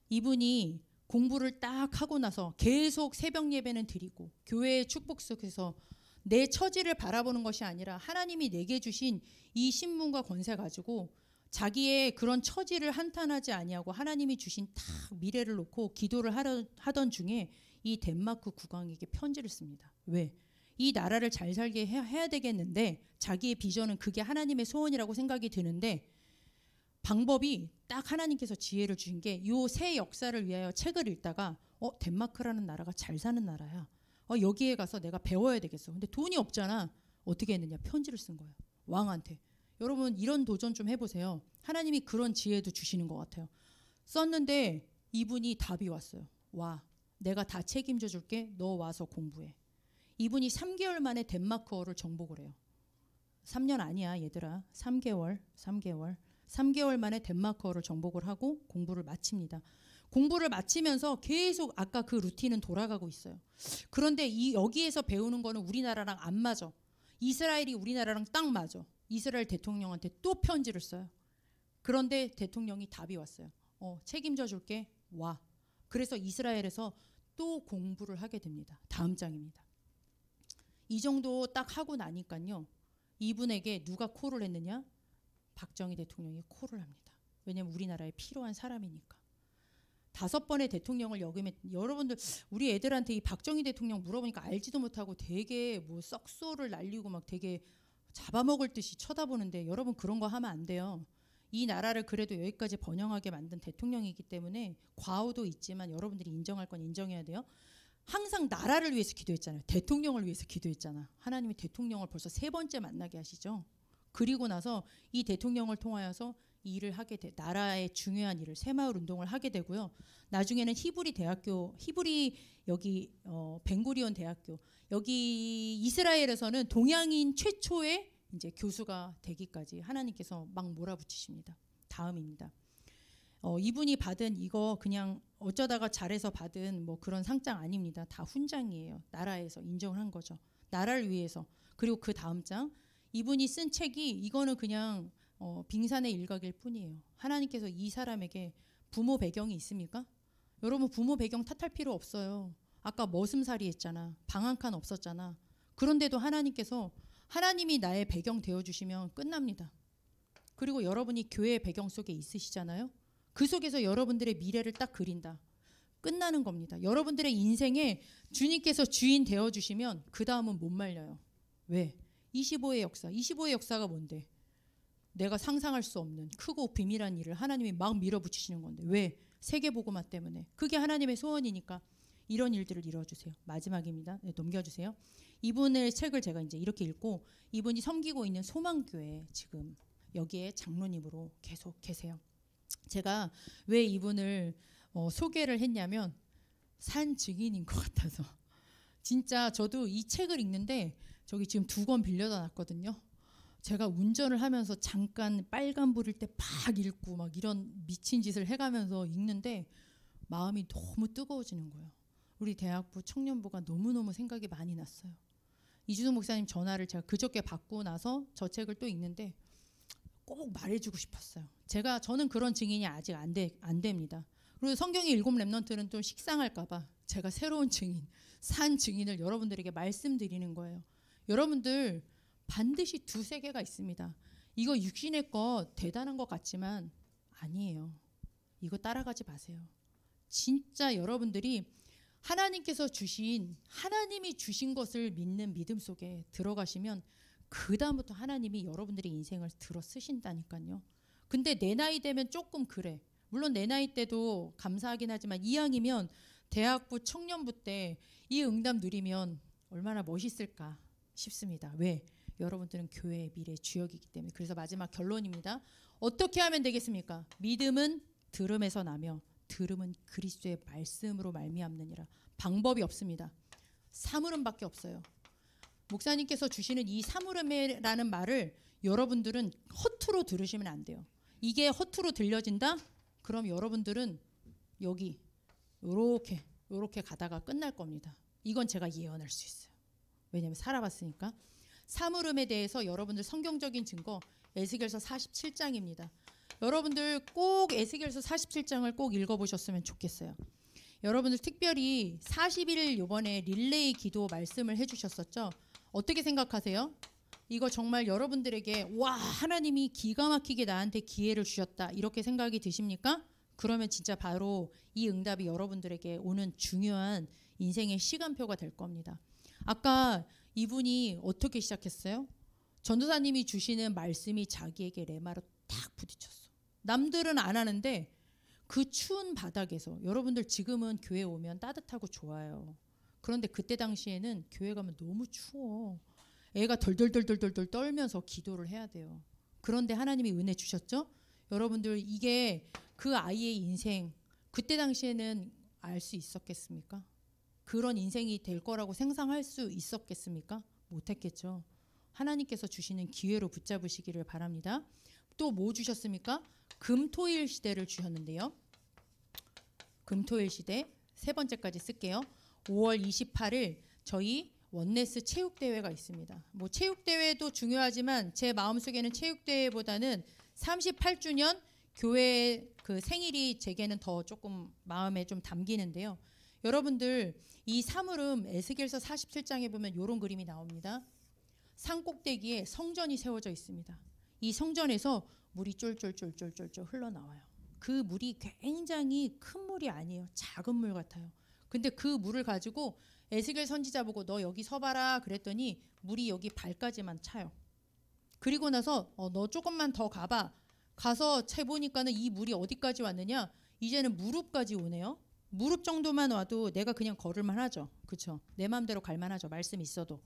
이분이 공부를 딱 하고 나서 계속 새벽 예배는 드리고 교회의 축복 속에서 내 처지를 바라보는 것이 아니라 하나님이 내게 주신 이 신분과 권세 가지고 자기의 그런 처지를 한탄하지 아니하고 하나님이 주신 딱 미래를 놓고 기도를 하던 중에 이 덴마크 국왕에게 편지를 씁니다. 왜? 이 나라를 잘 살게 해야 되겠는데 자기의 비전은 그게 하나님의 소원이라고 생각이 드는데 방법이 딱 하나님께서 지혜를 주신 게 이 새 역사를 위하여 책을 읽다가 덴마크라는 나라가 잘 사는 나라야. 여기에 가서 내가 배워야 되겠어. 근데 돈이 없잖아. 어떻게 했느냐. 편지를 쓴 거예요. 왕한테. 여러분 이런 도전 좀 해보세요. 하나님이 그런 지혜도 주시는 것 같아요. 썼는데 이분이 답이 왔어요. 와, 내가 다 책임져 줄게. 너 와서 공부해. 이분이 3개월 만에 덴마크어를 정복을 해요. 3년 아니야 얘들아. 3개월 만에 덴마크어를 정복을 하고 공부를 마칩니다. 공부를 마치면서 계속 아까 그 루틴은 돌아가고 있어요. 그런데 여기에서 배우는 거는 우리나라랑 안 맞아. 이스라엘이 우리나라랑 딱 맞아. 이스라엘 대통령한테 또 편지를 써요. 그런데 대통령이 답이 왔어요. 책임져 줄게. 와. 그래서 이스라엘에서 또 공부를 하게 됩니다. 다음 장입니다. 이 정도 딱 하고 나니까요. 이분에게 누가 콜을 했느냐? 박정희 대통령이 콜을 합니다. 왜냐하면 우리나라에 필요한 사람이니까. 5번의 대통령을 역임했. 여러분들 우리 애들한테 이 박정희 대통령 물어보니까 알지도 못하고 되게 뭐 썩소를 날리고 막 되게 잡아먹을 듯이 쳐다보는데 여러분 그런 거 하면 안 돼요. 이 나라를 그래도 여기까지 번영하게 만든 대통령이기 때문에 과오도 있지만 여러분들이 인정할 건 인정해야 돼요. 항상 나라를 위해서 기도했잖아요. 대통령을 위해서 기도했잖아. 하나님이 대통령을 벌써 3번째 만나게 하시죠. 그리고 나서 이 대통령을 통하여서 이 일을 하게 돼. 나라의 중요한 일을 새마을 운동을 하게 되고요. 나중에는 히브리 여기 벤구리온 대학교 여기 이스라엘에서는 동양인 최초의 이제 교수가 되기까지 하나님께서 막 몰아붙이십니다. 다음입니다. 이분이 받은 이거 그냥 어쩌다가 잘해서 받은 뭐 그런 상장 아닙니다. 다 훈장이에요. 나라에서 인정을 한 거죠. 나라를 위해서. 그리고 그 다음 장 이분이 쓴 책이 이거는 그냥 빙산의 일각일 뿐이에요. 하나님께서 이 사람에게 부모 배경이 있습니까? 여러분 부모 배경 탓할 필요 없어요. 아까 머슴살이 했잖아. 방 한 칸 없었잖아. 그런데도 하나님께서 하나님이 나의 배경 되어주시면 끝납니다. 그리고 여러분이 교회 배경 속에 있으시잖아요. 그 속에서 여러분들의 미래를 딱 그린다. 끝나는 겁니다. 여러분들의 인생에 주님께서 주인 되어주시면 그 다음은 못 말려요. 왜? 25의 역사. 25의 역사가 뭔데? 내가 상상할 수 없는 크고 비밀한 일을 하나님이 막 밀어붙이시는 건데. 왜? 세계복음화 때문에. 그게 하나님의 소원이니까 이런 일들을 이루어주세요. 마지막입니다. 네, 넘겨주세요. 이분의 책을 제가 이제 이렇게 읽고, 이분이 섬기고 있는 소망교회 지금 여기에 장로님으로 계속 계세요. 제가 왜 이분을 소개를 했냐면 산 증인인 것 같아서. 진짜 저도 이 책을 읽는데 저기 지금 2권 빌려다 놨거든요. 제가 운전을 하면서 잠깐 빨간불일 때 막 읽고 막 이런 미친 짓을 해가면서 읽는데 마음이 너무 뜨거워지는 거예요. 우리 대학부 청년부가 너무너무 생각이 많이 났어요. 이주성 목사님 전화를 제가 그저께 받고 나서 저 책을 또 읽는데 꼭 말해주고 싶었어요. 저는 그런 증인이 아직 안 됩니다. 그리고 성경의 7 렘넌트는 좀 식상할까봐 제가 새로운 증인, 산 증인을 여러분들에게 말씀드리는 거예요. 여러분들 반드시 2세계가 있습니다. 이거 육신의 것 대단한 것 같지만 아니에요. 이거 따라가지 마세요. 진짜 여러분들이 하나님이 주신 것을 믿는 믿음 속에 들어가시면 그 다음부터 하나님이 여러분들의 인생을 들어 쓰신다니까요. 근데 내 나이 되면 조금 그래. 물론 내 나이 때도 감사하긴 하지만 이왕이면 대학부 청년부 때 이 응답 누리면 얼마나 멋있을까 싶습니다. 왜? 여러분들은 교회의 미래 주역이기 때문에. 그래서 마지막 결론입니다. 어떻게 하면 되겠습니까? 믿음은 들음에서 나며 들음은 그리스도의 말씀으로 말미암느니라. 방법이 없습니다. 사물음밖에 없어요. 목사님께서 주시는 이 사물음이라는 말을 여러분들은 허투루 들으시면 안 돼요. 이게 허투루 들려진다? 그럼 여러분들은 여기 요렇게 가다가 끝날 겁니다. 이건 제가 예언할 수 있어요. 왜냐하면 살아봤으니까. 사물음에 대해서 여러분들 성경적인 증거 에스겔서 47장입니다. 여러분들 꼭 에스겔서 47장을 꼭 읽어보셨으면 좋겠어요. 여러분들 특별히 40일 이번에 릴레이 기도 말씀을 해주셨었죠. 어떻게 생각하세요? 이거 정말 여러분들에게 와, 하나님이 기가 막히게 나한테 기회를 주셨다 이렇게 생각이 드십니까? 그러면 진짜 바로 이 응답이 여러분들에게 오는 중요한 인생의 시간표가 될 겁니다. 아까 이분이 어떻게 시작했어요? 전도사님이 주시는 말씀이 자기에게 레마로 딱 부딪혔어. 남들은 안 하는데 그 추운 바닥에서, 여러분들 지금은 교회 오면 따뜻하고 좋아요. 그런데 그때 당시에는 교회 가면 너무 추워. 애가 덜덜덜덜덜 떨면서 기도를 해야 돼요. 그런데 하나님이 은혜 주셨죠? 여러분들 이게 그 아이의 인생, 그때 당시에는 알 수 있었겠습니까? 그런 인생이 될 거라고 상상할 수 있었겠습니까? 못했겠죠. 하나님께서 주시는 기회로 붙잡으시기를 바랍니다. 또 뭐 주셨습니까? 금토일 시대를 주셨는데요. 금토일 시대 세 번째까지 쓸게요. 5월 28일 저희 원네스 체육대회가 있습니다. 뭐 체육대회도 중요하지만 제 마음속에는 체육대회보다는 38주년 교회의 그 생일이 제게는 더 조금 마음에 좀 담기는데요. 여러분들 이 사물음 에스겔서 47장에 보면 이런 그림이 나옵니다. 산 꼭대기에 성전이 세워져 있습니다. 이 성전에서 물이 쫄쫄쫄쫄쫄쫄 흘러나와요. 그 물이 굉장히 큰 물이 아니에요. 작은 물 같아요. 근데 그 물을 가지고 에스겔 선지자 보고 너 여기 서봐라 그랬더니 물이 여기 발까지만 차요. 그리고 나서 너 조금만 더 가봐. 가서 채보니까는 이 물이 어디까지 왔느냐? 이제는 무릎까지 오네요. 무릎 정도만 와도 내가 그냥 걸을만 하죠. 그렇죠? 내 마음대로 갈만 하죠. 말씀 있어도.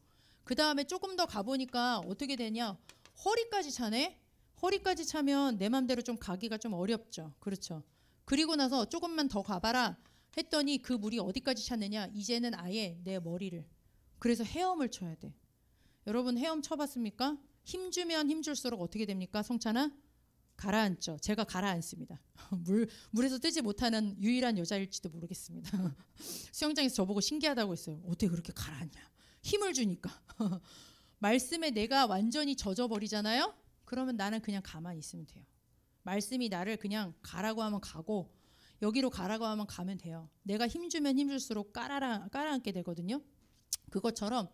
그 다음에 조금 더 가보니까 어떻게 되냐? 허리까지 차네? 허리까지 차면 내 마음대로 좀 가기가 좀 어렵죠. 그렇죠? 그리고 나서 조금만 더 가봐라 했더니 그 물이 어디까지 찼느냐? 이제는 아예 내 머리를. 그래서 헤엄을 쳐야 돼. 여러분 헤엄 쳐봤습니까? 힘주면 힘줄수록 어떻게 됩니까? 성찬아? 가라앉죠. 제가 가라앉습니다. 물에서 뜨지 못하는 유일한 여자일지도 모르겠습니다. 수영장에서 저보고 신기하다고 했어요. 어떻게 그렇게 가라앉냐. 힘을 주니까. 말씀에 내가 완전히 젖어버리잖아요. 그러면 나는 그냥 가만히 있으면 돼요. 말씀이 나를 그냥 가라고 하면 가고 여기로 가라고 하면 가면 돼요. 내가 힘주면 힘줄수록 깔아앉게 되거든요. 그것처럼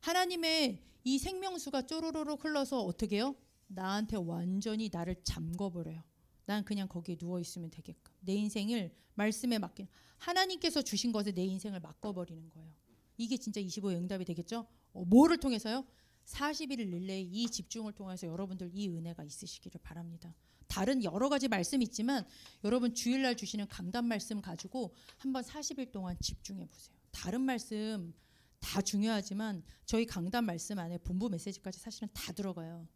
하나님의 이 생명수가 쪼로로록 흘러서 어떻게 해요? 나한테 완전히 나를 잠궈버려요. 난 그냥 거기에 누워있으면 되게끔. 내 인생을 말씀에 맡긴, 하나님께서 주신 것에 내 인생을 맡겨버리는 거예요. 이게 진짜 25의 응답이 되겠죠? 뭐를 통해서요? 40일 릴레이 이 집중을 통해서 여러분들 이 은혜가 있으시기를 바랍니다. 다른 여러 가지 말씀 있지만 여러분 주일날 주시는 강단 말씀 가지고 한번 40일 동안 집중해 보세요. 다른 말씀 다 중요하지만 저희 강단 말씀 안에 본부 메시지까지 사실은 다 들어가요.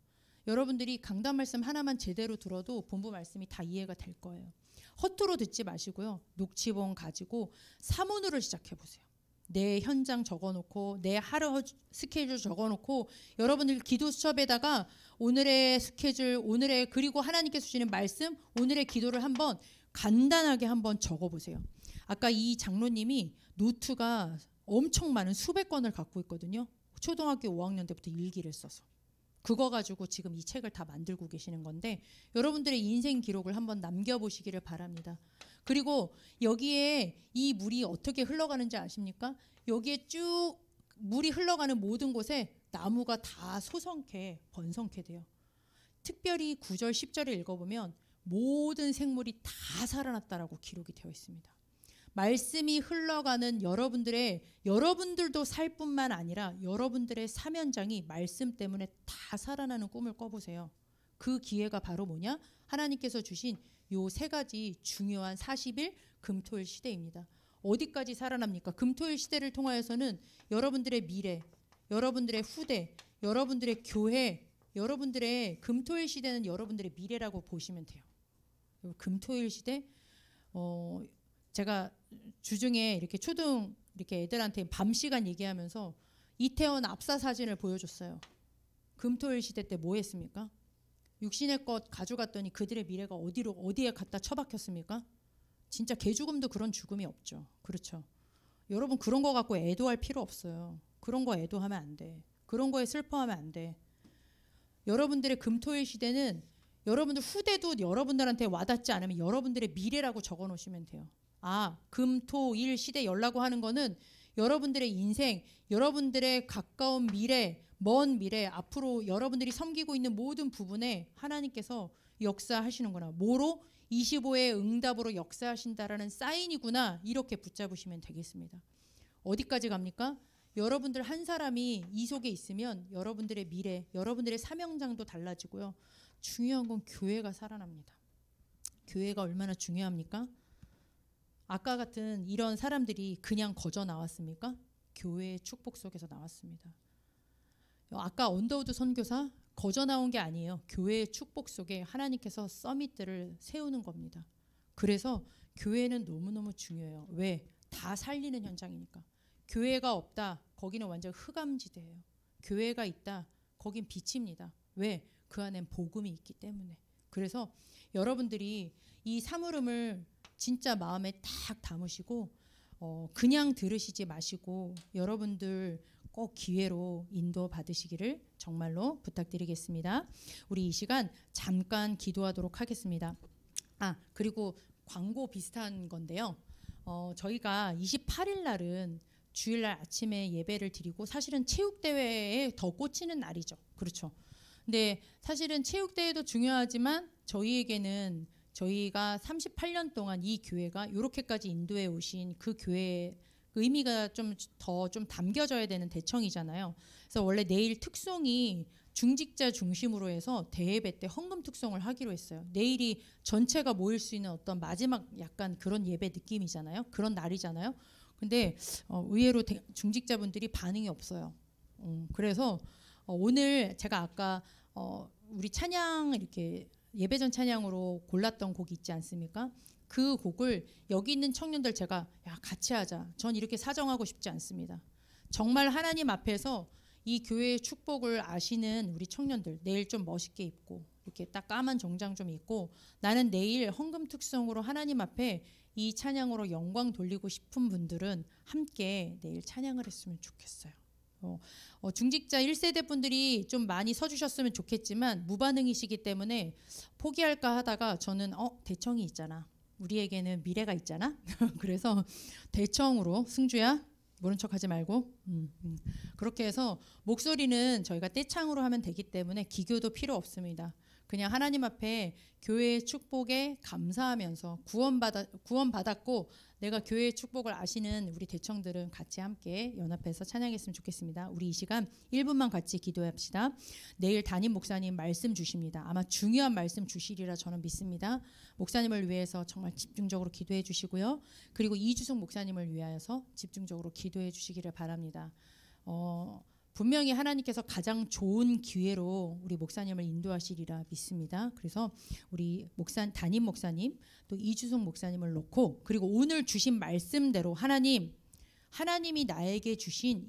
여러분들이 강단 말씀 하나만 제대로 들어도 본부 말씀이 다 이해가 될 거예요. 허투루 듣지 마시고요. 녹취본 가지고 사문으로 시작해 보세요. 내 현장 적어놓고 내 하루 스케줄 적어놓고 여러분들 기도 수첩에다가 오늘의 스케줄, 오늘의 그리고 하나님께서 주시는 말씀, 오늘의 기도를 한번 간단하게 한번 적어보세요. 아까 이 장로님이 노트가 엄청 많은 수백 권을 갖고 있거든요. 초등학교 5학년 때부터 일기를 써서. 그거 가지고 지금 이 책을 다 만들고 계시는 건데 여러분들의 인생 기록을 한번 남겨보시기를 바랍니다. 그리고 여기에 이 물이 어떻게 흘러가는지 아십니까? 여기에 쭉 물이 흘러가는 모든 곳에 나무가 다 소성케 번성케 돼요. 특별히 9절 10절을 읽어보면 모든 생물이 다 살아났다라고 기록이 되어 있습니다. 말씀이 흘러가는 여러분들도 살 뿐만 아니라 여러분들의 사면장이 말씀 때문에 다 살아나는 꿈을 꿔보세요. 그 기회가 바로 뭐냐? 하나님께서 주신 요 세 가지 중요한 40일 금토일 시대입니다. 어디까지 살아납니까? 금토일 시대를 통하여서는 여러분들의 미래, 여러분들의 후대, 여러분들의 교회, 여러분들의 금토일 시대는 여러분들의 미래라고 보시면 돼요. 금토일 시대, 제가 주중에 이렇게 초등 이렇게 애들한테 밤 시간 얘기하면서 이태원 압사 사진을 보여줬어요. 금토일 시대 때 뭐 했습니까? 육신의 것 가져갔더니 그들의 미래가 어디에 갖다 처박혔습니까? 진짜 개죽음도 그런 죽음이 없죠. 그렇죠. 여러분 그런 거 갖고 애도할 필요 없어요. 그런 거 애도하면 안 돼. 그런 거에 슬퍼하면 안 돼. 여러분들의 금토일 시대는 여러분들 후대도 여러분들한테 와닿지 않으면 여러분들의 미래라고 적어놓으시면 돼요. 금토일 시대 열라고 하는 거는 여러분들의 인생, 여러분들의 가까운 미래, 먼 미래, 앞으로 여러분들이 섬기고 있는 모든 부분에 하나님께서 역사하시는구나. 뭐로? 25의 응답으로 역사하신다라는 사인이구나. 이렇게 붙잡으시면 되겠습니다. 어디까지 갑니까? 여러분들 한 사람이 이 속에 있으면 여러분들의 미래, 여러분들의 사명장도 달라지고요. 중요한 건 교회가 살아납니다. 교회가 얼마나 중요합니까? 아까 같은 이런 사람들이 그냥 거저 나왔습니까? 교회의 축복 속에서 나왔습니다. 아까 언더우드 선교사 거저 나온 게 아니에요. 교회의 축복 속에 하나님께서 서밋들을 세우는 겁니다. 그래서 교회는 너무너무 중요해요. 왜? 다 살리는 현장이니까. 교회가 없다. 거기는 완전 흑암지대예요. 교회가 있다. 거긴 빛입니다. 왜? 그 안엔 복음이 있기 때문에. 그래서 여러분들이 이 사물음을 진짜 마음에 딱 담으시고 그냥 들으시지 마시고 여러분들 꼭 기회로 인도 받으시기를 정말로 부탁드리겠습니다. 우리 이 시간 잠깐 기도하도록 하겠습니다. 그리고 광고 비슷한 건데요. 저희가 28일 날은 주일날 아침에 예배를 드리고 사실은 체육대회에 더 꽂히는 날이죠. 그렇죠. 근데 사실은 체육대회도 중요하지만 저희에게는 저희가 38년 동안 이 교회가 이렇게까지 인도해 오신 그 교회의 의미가 좀 담겨져야 되는 대청이잖아요. 그래서 원래 내일 특송이 중직자 중심으로 해서 대예배 때 헌금 특송을 하기로 했어요. 내일이 전체가 모일 수 있는 어떤 마지막 약간 그런 예배 느낌이잖아요. 그런 날이잖아요. 근데 의외로 중직자분들이 반응이 없어요. 그래서 오늘 제가 아까 우리 찬양 이렇게 예배전 찬양으로 골랐던 곡이 있지 않습니까? 그 곡을 여기 있는 청년들 제가 같이 하자. 전 이렇게 사정하고 싶지 않습니다. 정말 하나님 앞에서 이 교회의 축복을 아시는 우리 청년들 내일 좀 멋있게 입고 이렇게 딱 까만 정장 좀 입고 나는 내일 헌금 특성으로 하나님 앞에 이 찬양으로 영광 돌리고 싶은 분들은 함께 내일 찬양을 했으면 좋겠어요. 중직자 1세대 분들이 좀 많이 서주셨으면 좋겠지만 무반응이시기 때문에 포기할까 하다가 저는 대청이 있잖아. 우리에게는 미래가 있잖아. 그래서 대청으로 승주야 모른 척하지 말고. 그렇게 해서 목소리는 저희가 떼창으로 하면 되기 때문에 기교도 필요 없습니다. 그냥 하나님 앞에 교회의 축복에 감사하면서 구원받았고 내가 교회의 축복을 아시는 우리 대청들은 같이 함께 연합해서 찬양했으면 좋겠습니다. 우리 이 시간 1분만 같이 기도합시다. 내일 담임 목사님 말씀 주십니다. 아마 중요한 말씀 주시리라 저는 믿습니다. 목사님을 위해서 정말 집중적으로 기도해 주시고요. 그리고 이주성 목사님을 위하여서 집중적으로 기도해 주시기를 바랍니다. 분명히 하나님께서 가장 좋은 기회로 우리 목사님을 인도하시리라 믿습니다. 그래서 우리 담임 목사님 또 이주성 목사님을 놓고 그리고 오늘 주신 말씀대로 하나님이 나에게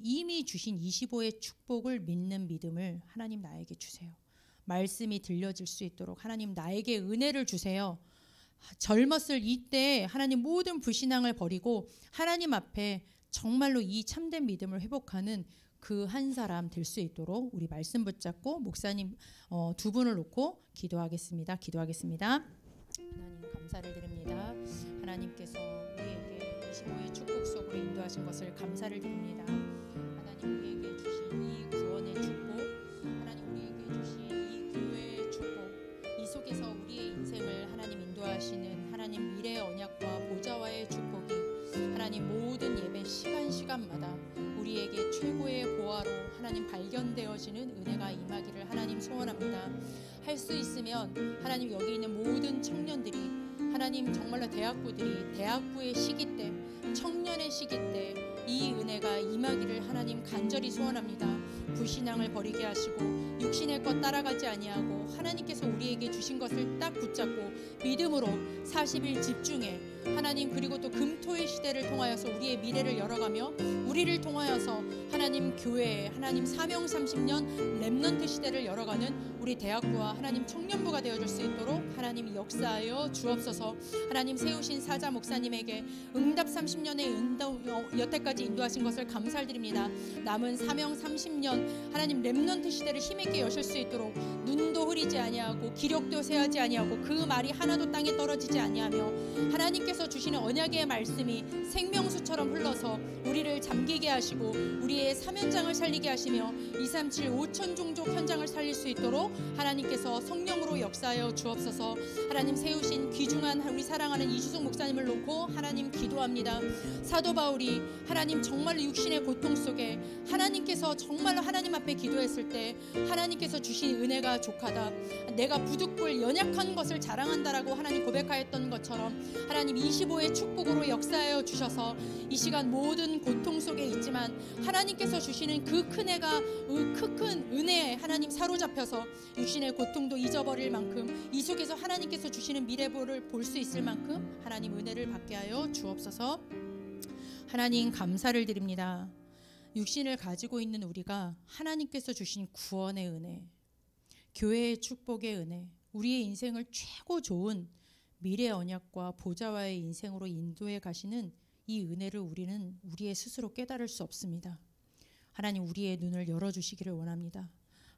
이미 주신 25의 축복을 믿는 믿음을 하나님 나에게 주세요. 말씀이 들려질 수 있도록 하나님 나에게 은혜를 주세요. 젊었을 이때 하나님 모든 불신앙을 버리고 하나님 앞에 정말로 이 참된 믿음을 회복하는 그 한 사람 될 수 있도록 우리 말씀 붙잡고 목사님 두 분을 놓고 기도하겠습니다. 하나님 감사를 드립니다. 하나님께서 우리에게 25의 축복 속으로 인도하신 것을 감사를 드립니다. 하나님 우리에게 주신 이 구원의 축복, 하나님 우리에게 주신 이 교회의 축복, 이 속에서 우리의 인생을 하나님 인도하시는 하나님 미래의 언약과 보좌와의 축복이 하나님 모든 예배 시간마다 우리에게 최고의 보화로 하나님 발견되어지는 은혜가 임하기를 하나님 소원합니다. 할 수 있으면 하나님 여기 있는 모든 청년들이 하나님 정말로 대학부의 시기 때 청년의 시기 때 이 은혜가 임하기를 하나님 간절히 소원합니다. 불신앙을 버리게 하시고 육신의 것 따라가지 아니하고 하나님께서 우리에게 주신 것을 딱 붙잡고 믿음으로 40일 집중해 하나님 그리고 또 금토의 시대를 통하여서 우리의 미래를 열어가며 우리를 통하여서 하나님 교회에 하나님 사명 30년 렘넌트 시대를 열어가는 우리 대학부와 하나님 청년부가 되어줄 수 있도록 하나님 역사하여 주옵소서. 하나님 세우신 사자 목사님에게 응답 30년의 여태까지 인도하신 것을 감사드립니다. 남은 사명 30년 하나님 렘넌트 시대를 힘있게 여실 수 있도록 눈도 흐리지 아니하고 기력도 쇠하지 아니하고 그 말이 하나도 땅에 떨어지지 아니하며 하나님께서 주시는 언약의 말씀이 생명수처럼 흘러서 우리를 잠기게 하시고 우리의 사면장을 살리게 하시며 237 5천 종족 현장을 살릴 수 있도록 하나님께서 성령으로 역사하여 주옵소서. 하나님 세우신 귀중한 우리 사랑하는 이주성 목사님을 놓고 하나님 기도합니다. 사도 바울이 하나님 정말로 육신의 고통 속에 하나님께서 정말로 하나님 앞에 기도했을 때 하나님께서 주신 은혜가 족하다. 내가 부득불 연약한 것을 자랑한다라고 하나님 고백하였던 것처럼 하나님 25의 축복으로 역사하여 주셔서 이 시간 모든 고통 속에 있지만 하나님께서 주시는 그 큰 은혜에 하나님 사로잡혀서 육신의 고통도 잊어버릴 만큼 이 속에서 하나님께서 주시는 미래를 볼 수 있을 만큼 하나님 은혜를 받게 하여 주옵소서. 하나님 감사를 드립니다. 육신을 가지고 있는 우리가 하나님께서 주신 구원의 은혜, 교회의 축복의 은혜, 우리의 인생을 최고 좋은 미래 언약과 보좌와의 인생으로 인도해 가시는 이 은혜를 우리는 우리의 스스로 깨달을 수 없습니다. 하나님 우리의 눈을 열어주시기를 원합니다.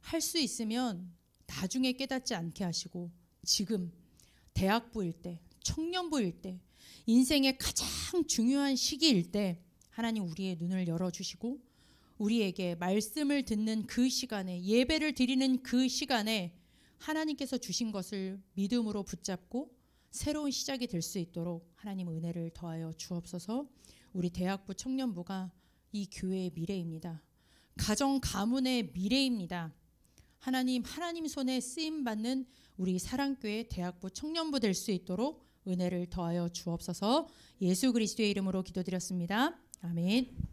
할 수 있으면 나중에 깨닫지 않게 하시고 지금 대학부일 때, 청년부일 때, 인생의 가장 중요한 시기일 때 하나님 우리의 눈을 열어주시고 우리에게 말씀을 듣는 그 시간에 예배를 드리는 그 시간에 하나님께서 주신 것을 믿음으로 붙잡고 새로운 시작이 될 수 있도록 하나님 은혜를 더하여 주옵소서. 우리 대학부 청년부가 이 교회의 미래입니다. 가정 가문의 미래입니다. 하나님 손에 쓰임받는 우리 사랑교회 대학부 청년부 될 수 있도록 은혜를 더하여 주옵소서. 예수 그리스도의 이름으로 기도드렸습니다. 아멘.